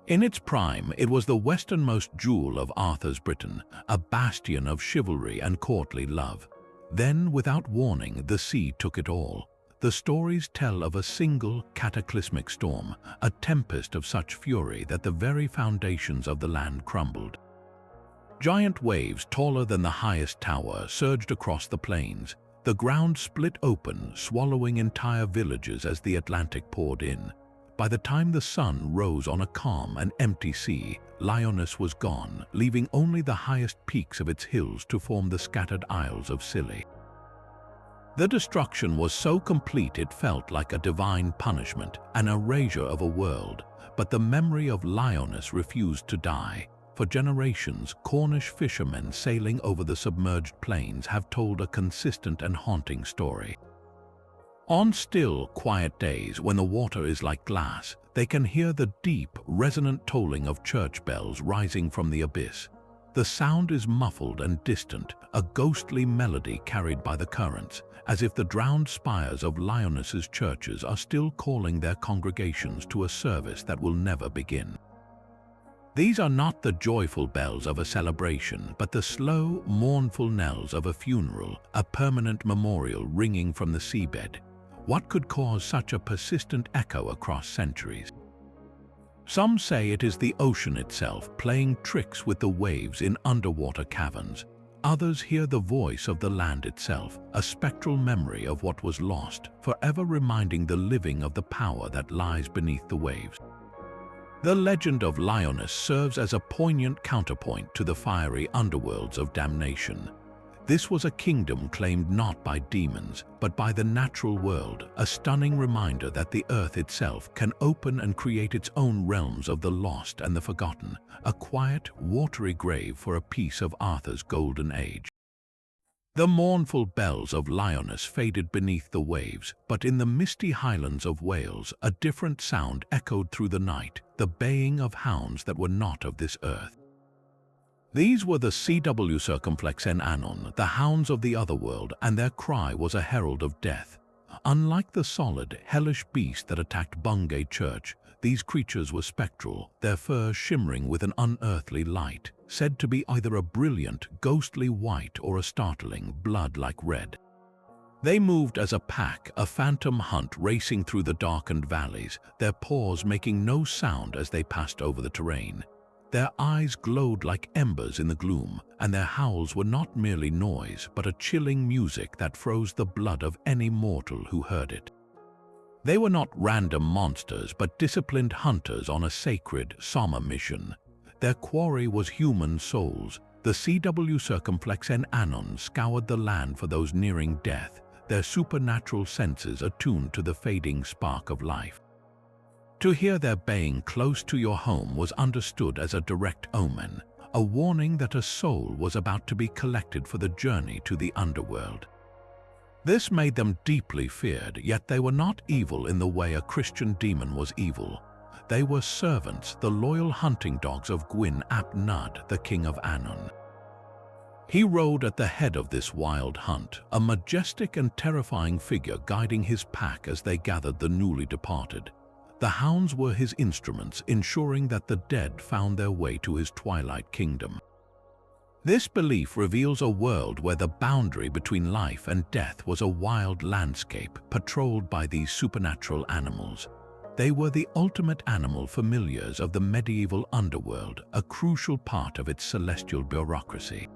In its prime, it was the westernmost jewel of Arthur's Britain, a bastion of chivalry and courtly love. Then, without warning, the sea took it all. The stories tell of a single cataclysmic storm, a tempest of such fury that the very foundations of the land crumbled. Giant waves taller than the highest tower surged across the plains. The ground split open, swallowing entire villages as the Atlantic poured in. By the time the sun rose on a calm and empty sea, Lyonesse was gone, leaving only the highest peaks of its hills to form the scattered Isles of Scilly. The destruction was so complete it felt like a divine punishment, an erasure of a world, but the memory of Lyonesse refused to die. For generations, Cornish fishermen sailing over the submerged plains have told a consistent and haunting story. On still, quiet days when the water is like glass, they can hear the deep, resonant tolling of church bells rising from the abyss. The sound is muffled and distant, a ghostly melody carried by the currents, as if the drowned spires of Lyonesse's churches are still calling their congregations to a service that will never begin. These are not the joyful bells of a celebration, but the slow, mournful knells of a funeral, a permanent memorial ringing from the seabed. What could cause such a persistent echo across centuries? Some say it is the ocean itself playing tricks with the waves in underwater caverns. Others hear the voice of the land itself, a spectral memory of what was lost, forever reminding the living of the power that lies beneath the waves. The legend of Lyonesse serves as a poignant counterpoint to the fiery underworlds of damnation. This was a kingdom claimed not by demons, but by the natural world, a stunning reminder that the earth itself can open and create its own realms of the lost and the forgotten, a quiet, watery grave for a piece of Arthur's golden age. The mournful bells of Lyonesse faded beneath the waves, but in the misty highlands of Wales, a different sound echoed through the night, the baying of hounds that were not of this earth. These were the CW circumflex en anon, the hounds of the otherworld, and their cry was a herald of death. Unlike the solid, hellish beast that attacked Bungay Church, these creatures were spectral, their fur shimmering with an unearthly light, said to be either a brilliant, ghostly white or a startling, blood-like red. They moved as a pack, a phantom hunt racing through the darkened valleys, their paws making no sound as they passed over the terrain. Their eyes glowed like embers in the gloom, and their howls were not merely noise, but a chilling music that froze the blood of any mortal who heard it. They were not random monsters, but disciplined hunters on a sacred, somber mission. Their quarry was human souls. The CW circumflex en anon scoured the land for those nearing death, their supernatural senses attuned to the fading spark of life. To hear their baying close to your home was understood as a direct omen, a warning that a soul was about to be collected for the journey to the underworld. This made them deeply feared, yet they were not evil in the way a Christian demon was evil. They were servants, the loyal hunting dogs of Gwyn ap Nudd, the king of Anon. He rode at the head of this wild hunt, a majestic and terrifying figure guiding his pack as they gathered the newly departed. The hounds were his instruments, ensuring that the dead found their way to his twilight kingdom. This belief reveals a world where the boundary between life and death was a wild landscape patrolled by these supernatural animals. They were the ultimate animal familiars of the medieval underworld, a crucial part of its celestial bureaucracy.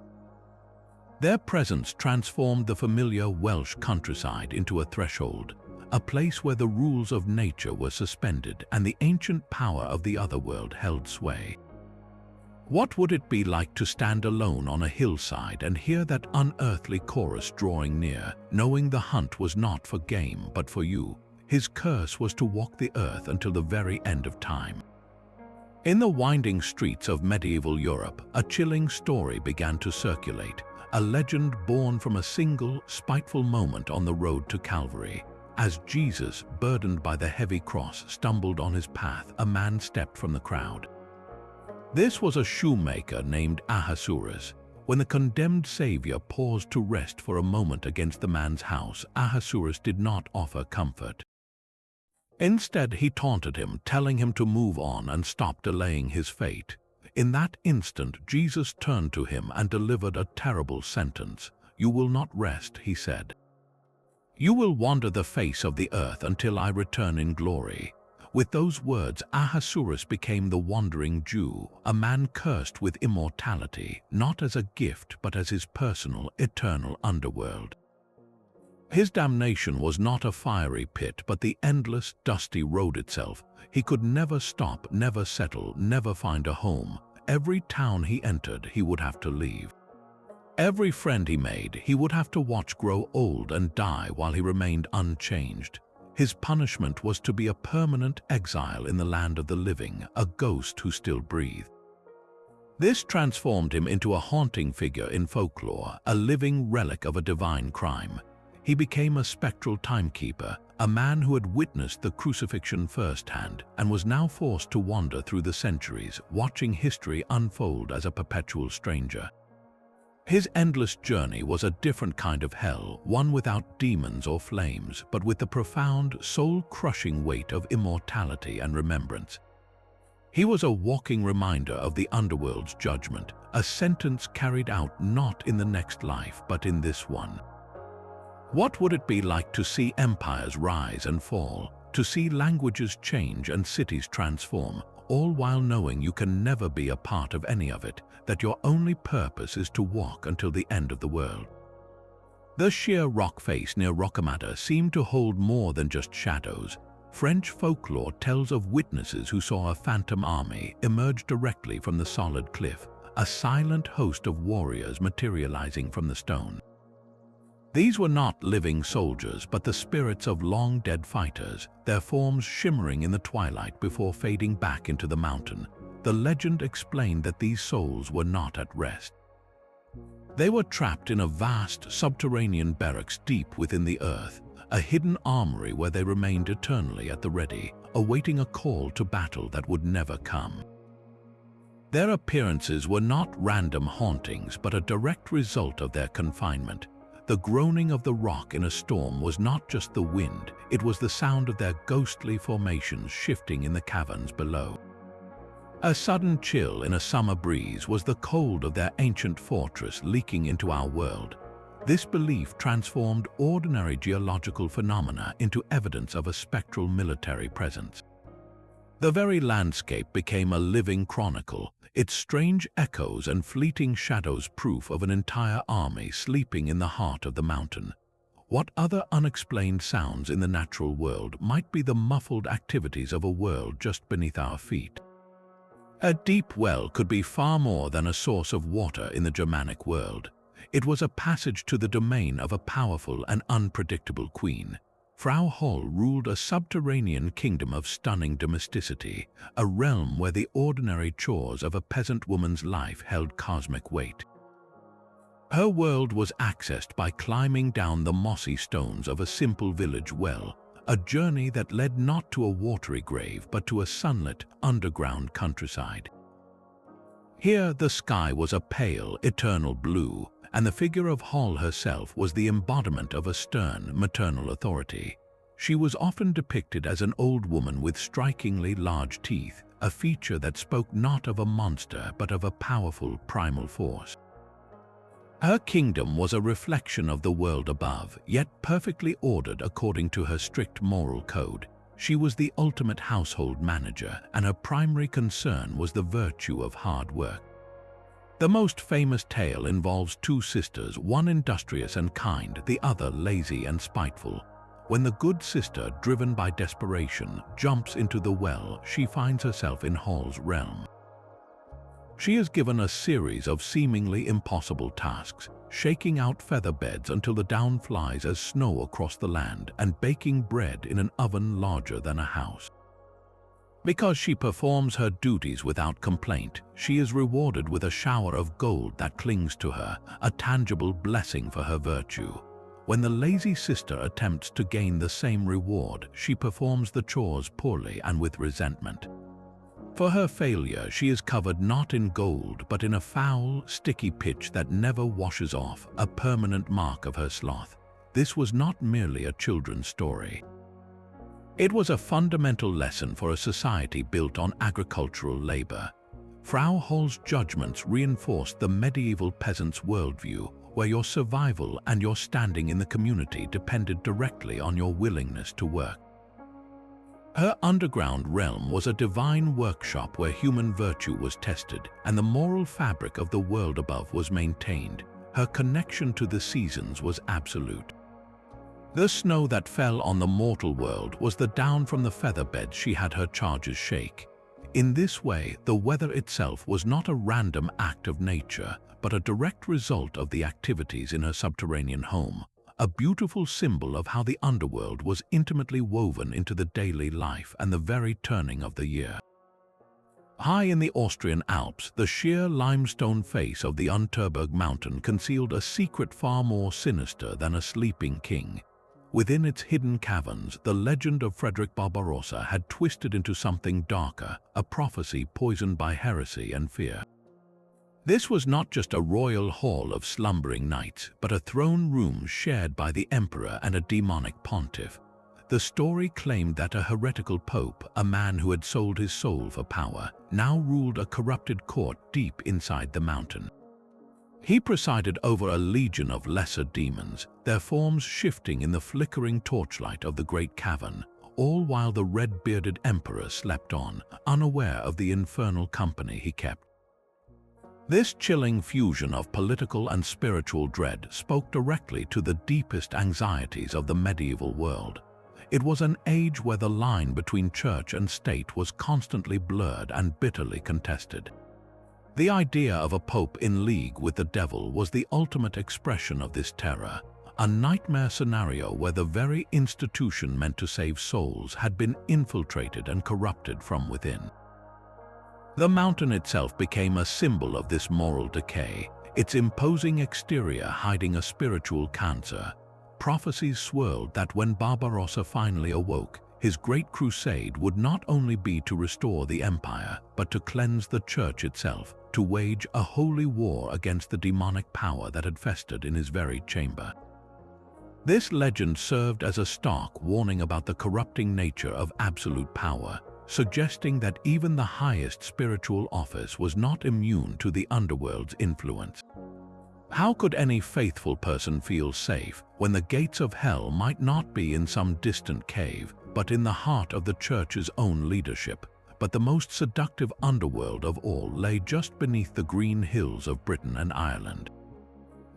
Their presence transformed the familiar Welsh countryside into a threshold, a place where the rules of nature were suspended and the ancient power of the otherworld held sway. What would it be like to stand alone on a hillside and hear that unearthly chorus drawing near, knowing the hunt was not for game but for you? His curse was to walk the earth until the very end of time. In the winding streets of medieval Europe, a chilling story began to circulate, a legend born from a single, spiteful moment on the road to Calvary. As Jesus, burdened by the heavy cross, stumbled on his path, a man stepped from the crowd. This was a shoemaker named Ahasuerus. When the condemned Savior paused to rest for a moment against the man's house, Ahasuerus did not offer comfort. Instead, he taunted him, telling him to move on and stop delaying his fate. In that instant, Jesus turned to him and delivered a terrible sentence. "You will not rest," he said. "You will wander the face of the earth until I return in glory." With those words, Ahasuerus became the wandering Jew, a man cursed with immortality, not as a gift but as his personal, eternal underworld. His damnation was not a fiery pit but the endless, dusty road itself. He could never stop, never settle, never find a home. Every town he entered, he would have to leave. Every friend he made, he would have to watch grow old and die while he remained unchanged. His punishment was to be a permanent exile in the land of the living, a ghost who still breathed. This transformed him into a haunting figure in folklore, a living relic of a divine crime. He became a spectral timekeeper, a man who had witnessed the crucifixion firsthand and was now forced to wander through the centuries, watching history unfold as a perpetual stranger. His endless journey was a different kind of hell, one without demons or flames, but with the profound, soul-crushing weight of immortality and remembrance. He was a walking reminder of the underworld's judgment, a sentence carried out not in the next life, but in this one. What would it be like to see empires rise and fall, to see languages change and cities transform, all while knowing you can never be a part of any of it, that your only purpose is to walk until the end of the world? The sheer rock face near Rocamatta seemed to hold more than just shadows. French folklore tells of witnesses who saw a phantom army emerge directly from the solid cliff, a silent host of warriors materializing from the stone. These were not living soldiers, but the spirits of long-dead fighters, their forms shimmering in the twilight before fading back into the mountain. The legend explained that these souls were not at rest. They were trapped in a vast subterranean barracks deep within the earth, a hidden armory where they remained eternally at the ready, awaiting a call to battle that would never come. Their appearances were not random hauntings, but a direct result of their confinement. The groaning of the rock in a storm was not just the wind, it was the sound of their ghostly formations shifting in the caverns below. A sudden chill in a summer breeze was the cold of their ancient fortress leaking into our world. This belief transformed ordinary geological phenomena into evidence of a spectral military presence. The very landscape became a living chronicle, its strange echoes and fleeting shadows proof of an entire army sleeping in the heart of the mountain. What other unexplained sounds in the natural world might be the muffled activities of a world just beneath our feet? A deep well could be far more than a source of water in the Germanic world. It was a passage to the domain of a powerful and unpredictable queen. Frau Holl ruled a subterranean kingdom of stunning domesticity, a realm where the ordinary chores of a peasant woman's life held cosmic weight. Her world was accessed by climbing down the mossy stones of a simple village well, a journey that led not to a watery grave but to a sunlit, underground countryside. Here the sky was a pale, eternal blue, and the figure of Holl herself was the embodiment of a stern, maternal authority. She was often depicted as an old woman with strikingly large teeth, a feature that spoke not of a monster but of a powerful, primal force. Her kingdom was a reflection of the world above, yet perfectly ordered according to her strict moral code. She was the ultimate household manager, and her primary concern was the virtue of hard work. The most famous tale involves two sisters, one industrious and kind, the other lazy and spiteful. When the good sister, driven by desperation, jumps into the well, she finds herself in Holl's realm. She is given a series of seemingly impossible tasks, shaking out feather beds until the down flies as snow across the land and baking bread in an oven larger than a house. Because she performs her duties without complaint, she is rewarded with a shower of gold that clings to her, a tangible blessing for her virtue. When the lazy sister attempts to gain the same reward, she performs the chores poorly and with resentment. For her failure, she is covered not in gold but in a foul, sticky pitch that never washes off, a permanent mark of her sloth. This was not merely a children's story. It was a fundamental lesson for a society built on agricultural labor. Frau Holl's judgments reinforced the medieval peasant's worldview, where your survival and your standing in the community depended directly on your willingness to work. Her underground realm was a divine workshop where human virtue was tested and the moral fabric of the world above was maintained. Her connection to the seasons was absolute. The snow that fell on the mortal world was the down from the feather bed she had her charges shake. In this way, the weather itself was not a random act of nature, but a direct result of the activities in her subterranean home, a beautiful symbol of how the underworld was intimately woven into the daily life and the very turning of the year. High in the Austrian Alps, the sheer limestone face of the Unterberg mountain concealed a secret far more sinister than a sleeping king. Within its hidden caverns, the legend of Frederick Barbarossa had twisted into something darker, a prophecy poisoned by heresy and fear. This was not just a royal hall of slumbering knights, but a throne room shared by the emperor and a demonic pontiff. The story claimed that a heretical pope, a man who had sold his soul for power, now ruled a corrupted court deep inside the mountain. He presided over a legion of lesser demons, their forms shifting in the flickering torchlight of the great cavern, all while the red-bearded emperor slept on, unaware of the infernal company he kept. This chilling fusion of political and spiritual dread spoke directly to the deepest anxieties of the medieval world. It was an age where the line between church and state was constantly blurred and bitterly contested. The idea of a pope in league with the devil was the ultimate expression of this terror, a nightmare scenario where the very institution meant to save souls had been infiltrated and corrupted from within. The mountain itself became a symbol of this moral decay, its imposing exterior hiding a spiritual cancer. Prophecies swirled that when Barbarossa finally awoke, his great crusade would not only be to restore the empire, but to cleanse the church itself, to wage a holy war against the demonic power that had festered in his very chamber. This legend served as a stark warning about the corrupting nature of absolute power, suggesting that even the highest spiritual office was not immune to the underworld's influence. How could any faithful person feel safe when the gates of hell might not be in some distant cave, but in the heart of the church's own leadership? But the most seductive underworld of all lay just beneath the green hills of Britain and Ireland.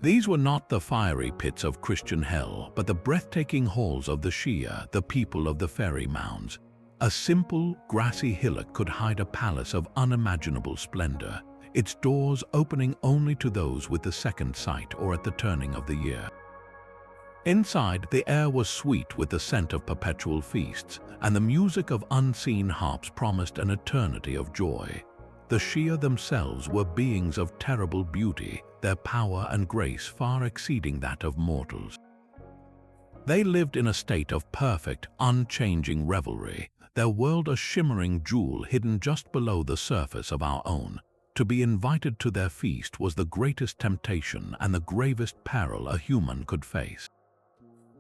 These were not the fiery pits of Christian hell, but the breathtaking halls of the Shia, the people of the fairy mounds. A simple, grassy hillock could hide a palace of unimaginable splendor, its doors opening only to those with the second sight or at the turning of the year. Inside, the air was sweet with the scent of perpetual feasts, and the music of unseen harps promised an eternity of joy. The Shia themselves were beings of terrible beauty, their power and grace far exceeding that of mortals. They lived in a state of perfect, unchanging revelry, their world a shimmering jewel hidden just below the surface of our own. To be invited to their feast was the greatest temptation and the gravest peril a human could face.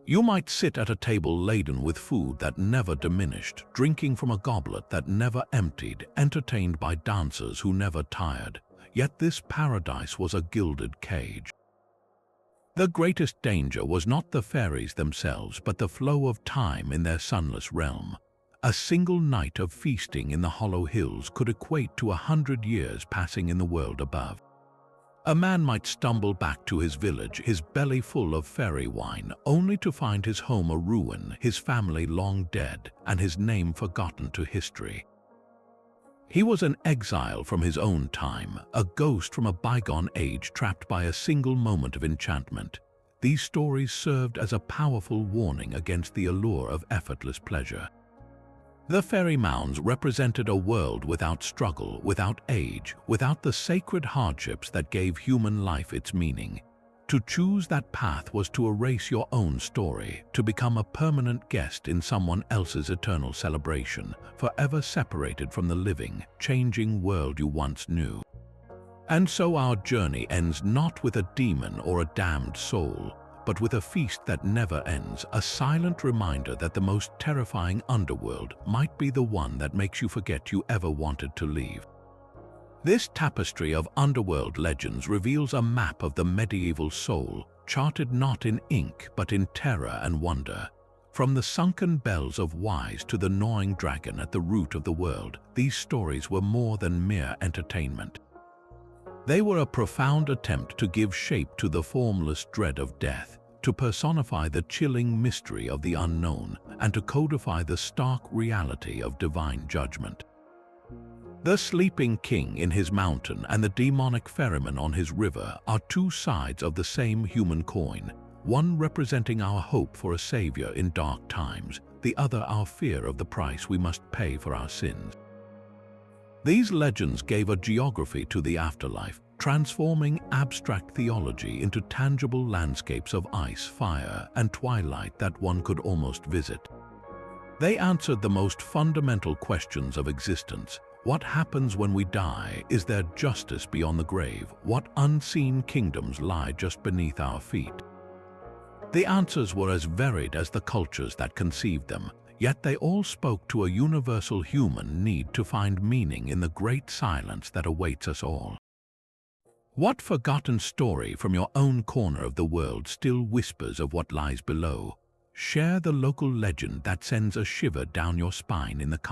You might sit at a table laden with food that never diminished, drinking from a goblet that never emptied, entertained by dancers who never tired. Yet this paradise was a gilded cage. The greatest danger was not the fairies themselves, but the flow of time in their sunless realm. A single night of feasting in the hollow hills could equate to 100 years passing in the world above. A man might stumble back to his village, his belly full of fairy wine, only to find his home a ruin, his family long dead, and his name forgotten to history. He was an exile from his own time, a ghost from a bygone age trapped by a single moment of enchantment. These stories served as a powerful warning against the allure of effortless pleasure. The fairy mounds represented a world without struggle, without age, without the sacred hardships that gave human life its meaning. To choose that path was to erase your own story, to become a permanent guest in someone else's eternal celebration, forever separated from the living, changing world you once knew. And so our journey ends not with a demon or a damned soul, but with a feast that never ends, a silent reminder that the most terrifying underworld might be the one that makes you forget you ever wanted to leave. This tapestry of underworld legends reveals a map of the medieval soul, charted not in ink but in terror and wonder. From the sunken bells of Ys to the gnawing dragon at the root of the world, these stories were more than mere entertainment. They were a profound attempt to give shape to the formless dread of death, to personify the chilling mystery of the unknown, and to codify the stark reality of divine judgment. The sleeping king in his mountain and the demonic ferryman on his river are two sides of the same human coin, one representing our hope for a savior in dark times, the other our fear of the price we must pay for our sins. These legends gave a geography to the afterlife, transforming abstract theology into tangible landscapes of ice, fire, and twilight that one could almost visit. They answered the most fundamental questions of existence. What happens when we die? Is there justice beyond the grave? What unseen kingdoms lie just beneath our feet? The answers were as varied as the cultures that conceived them, yet they all spoke to a universal human need to find meaning in the great silence that awaits us all. What forgotten story from your own corner of the world still whispers of what lies below? Share the local legend that sends a shiver down your spine in the comments.